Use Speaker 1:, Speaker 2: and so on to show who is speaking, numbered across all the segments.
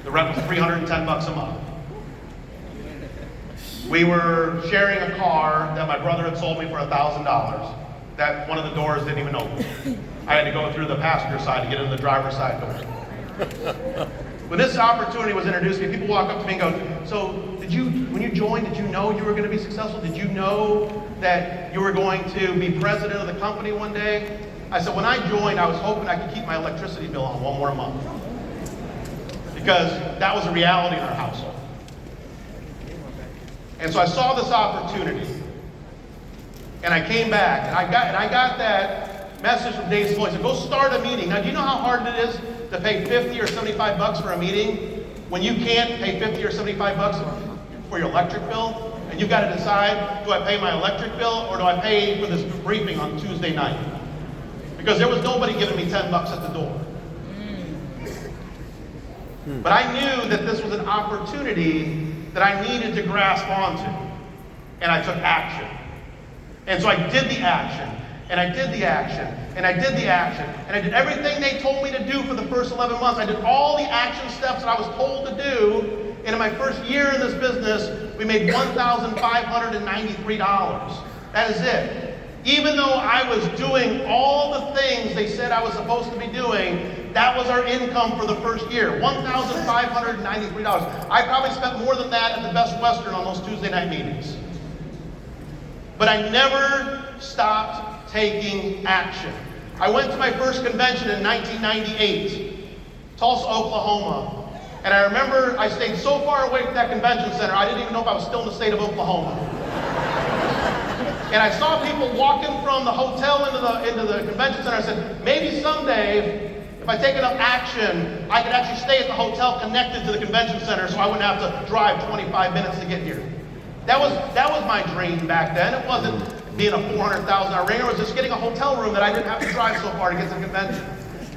Speaker 1: The rent was $310 a month. We were sharing a car that my brother had sold me for $1,000. That one of the doors didn't even open. I had to go through the passenger side to get into the driver's side door. When this opportunity was introduced to me, people walk up to me and go, so when you joined, did you know you were going to be successful? Did you know that you were going to be president of the company one day? I said, when I joined, I was hoping I could keep my electricity bill on one more month. Because that was a reality in our household. And so I saw this opportunity. And I came back, and I got that message from Dave Sloy. He said, go start a meeting. Now, do you know how hard it is to pay 50 or 75 bucks for a meeting when you can't pay 50 or 75 bucks for your electric bill? And you've got to decide, do I pay my electric bill or do I pay for this briefing on Tuesday night? Because there was nobody giving me 10 bucks at the door. But I knew that this was an opportunity that I needed to grasp onto. And I took action. And so I did the action, and I did the action, and I did the action, and I did everything they told me to do for the first 11 months. I did all the action steps that I was told to do, and in my first year in this business, we made $1,593. That is it. Even though I was doing all the things they said I was supposed to be doing, that was our income for the first year, $1,593. I probably spent more than that at the Best Western on those Tuesday night meetings. But I never stopped taking action. I went to my first convention in 1998, Tulsa, Oklahoma. And I remember I stayed so far away from that convention center, I didn't even know if I was still in the state of Oklahoma. And I saw people walking from the hotel into the convention center. I said, maybe someday, if I take enough action, I could actually stay at the hotel connected to the convention center so I wouldn't have to drive 25 minutes to get here. That was my dream back then. It wasn't being a $400,000 ringer. It was just getting a hotel room that I didn't have to drive so far to get to the convention.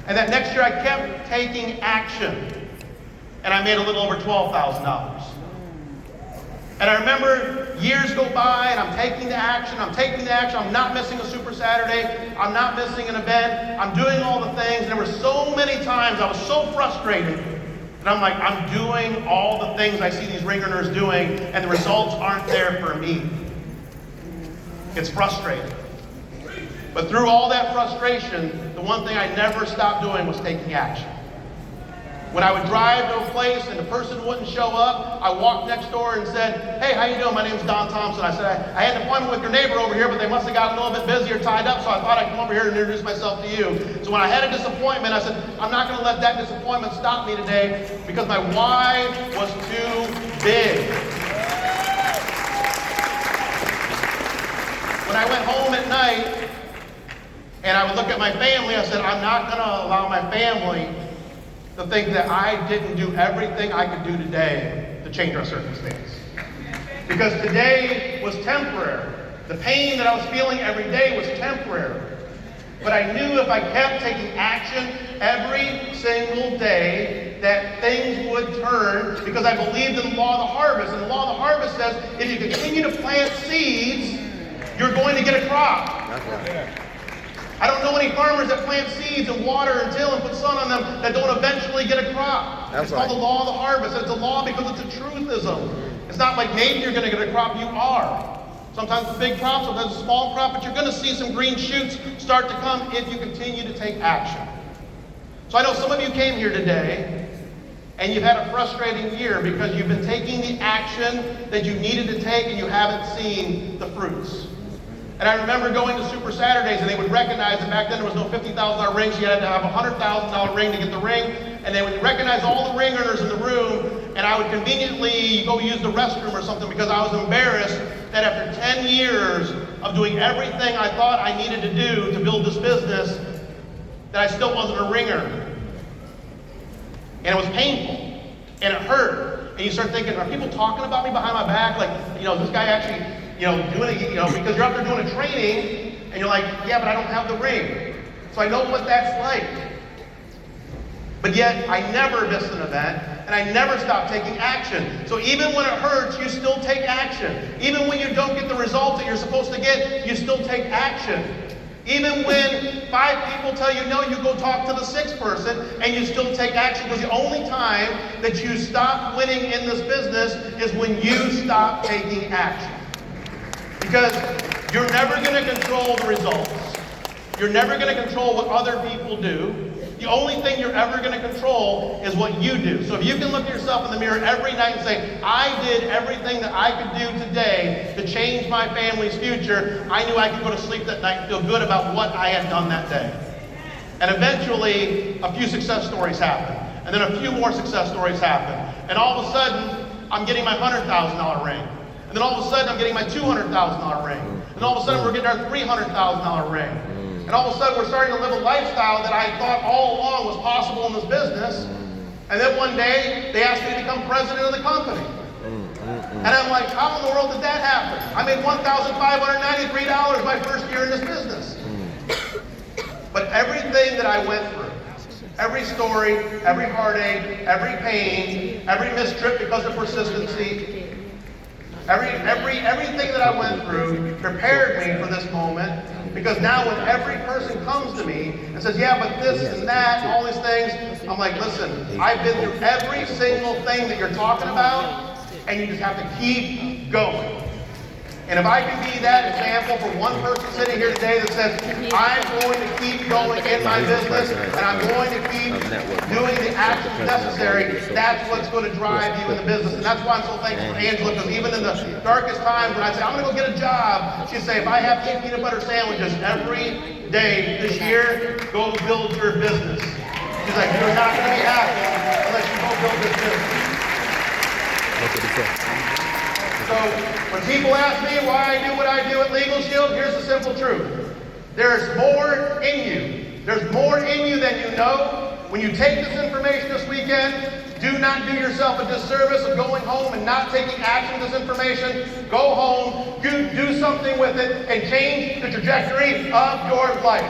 Speaker 1: And that next year I kept taking action. And I made a little over $12,000. And I remember years go by and I'm taking the action, I'm not missing a Super Saturday, I'm not missing an event, I'm doing all the things. And there were so many times I was so frustrated. And I'm like, I'm doing all the things I see these ring earners doing, and the results aren't there for me. It's frustrating. But through all that frustration, the one thing I never stopped doing was taking action. When I would drive to a place and the person wouldn't show up, I walked next door and said, hey, how you doing? My name's Don Thompson. I said, I had an appointment with your neighbor over here, but they must have got a little bit busy or tied up, so I thought I'd come over here and introduce myself to you. So when I had a disappointment, I said, I'm not going to let that disappointment stop me today because my why was too big. When I went home at night and I would look at my family, I said, I'm not going to allow my family to think that I didn't do everything I could do today to change our circumstance. Because today was temporary. The pain that I was feeling every day was temporary. But I knew if I kept taking action every single day, that things would turn because I believed in the law of the harvest. And the law of the harvest says if you continue to plant seeds, you're going to get a crop. I don't know any farmers that plant seeds and water and till and put sun on them that don't eventually get a crop. It's called the law of the harvest. It's a law because it's a truthism. It's not like maybe you're going to get a crop, you are. Sometimes it's a big crop, sometimes it's a small crop, but you're going to see some green shoots start to come if you continue to take action. So I know some of you came here today and you've had a frustrating year because you've been taking the action that you needed to take and you haven't seen the fruits. And I remember going to Super Saturdays and they would recognize that back then there was no $50,000 rings. You had to have a $100,000 ring to get the ring. And they would recognize all the ring earners in the room. And I would conveniently go use the restroom or something because I was embarrassed that after 10 years of doing everything I thought I needed to do to build this business, that I still wasn't a ringer. And it was painful. And it hurt. And you start thinking, are people talking about me behind my back? Like, is this guy actually doing it, because you're out there doing a training and you're like, yeah, but I don't have the ring. So I know what that's like. But yet, I never missed an event and I never stopped taking action. So even when it hurts, you still take action. Even when you don't get the results that you're supposed to get, you still take action. Even when 5 people tell you no, you go talk to the 6th person and you still take action, because the only time that you stop winning in this business is when you stop taking action. Because you're never going to control the results. You're never going to control what other people do. The only thing you're ever going to control is what you do. So if you can look at yourself in the mirror every night and say, I did everything that I could do today to change my family's future, I knew I could go to sleep that night and feel good about what I had done that day. And eventually, a few success stories happen. And then a few more success stories happen. And all of a sudden, I'm getting my $100,000 ring. And then all of a sudden, I'm getting my $200,000 ring. And all of a sudden, we're getting our $300,000 ring. And all of a sudden, we're starting to live a lifestyle that I thought all along was possible in this business. And then one day, they asked me to become president of the company. And I'm like, how in the world did that happen? I made $1,593 my first year in this business. But everything that I went through, every story, every heartache, every pain, every missed trip because of persistency, everything that I went through prepared me for this moment. Because now when every person comes to me and says, yeah, but this and that, all these things, I'm like, listen, I've been through every single thing that you're talking about, and you just have to keep going. And if I can be that example for one person sitting here today that says, I'm going to keep going in my business, and I'm going to keep doing the actions necessary, that's what's going to drive you in the business. And that's why I'm so thankful for Angela, because even in the darkest times when I say, I'm going to go get a job, she'd say, if I have 8 peanut butter sandwiches every day this year, go build your business. She's like, you're not going to be happy unless you go build this business. So when people ask me why I do what I do at Legal Shield, here's the simple truth. There's more in you. There's more in you than you know. When you take this information this weekend, do not do yourself a disservice of going home and not taking action with this information. Go home, do something with it, and change the trajectory of your life.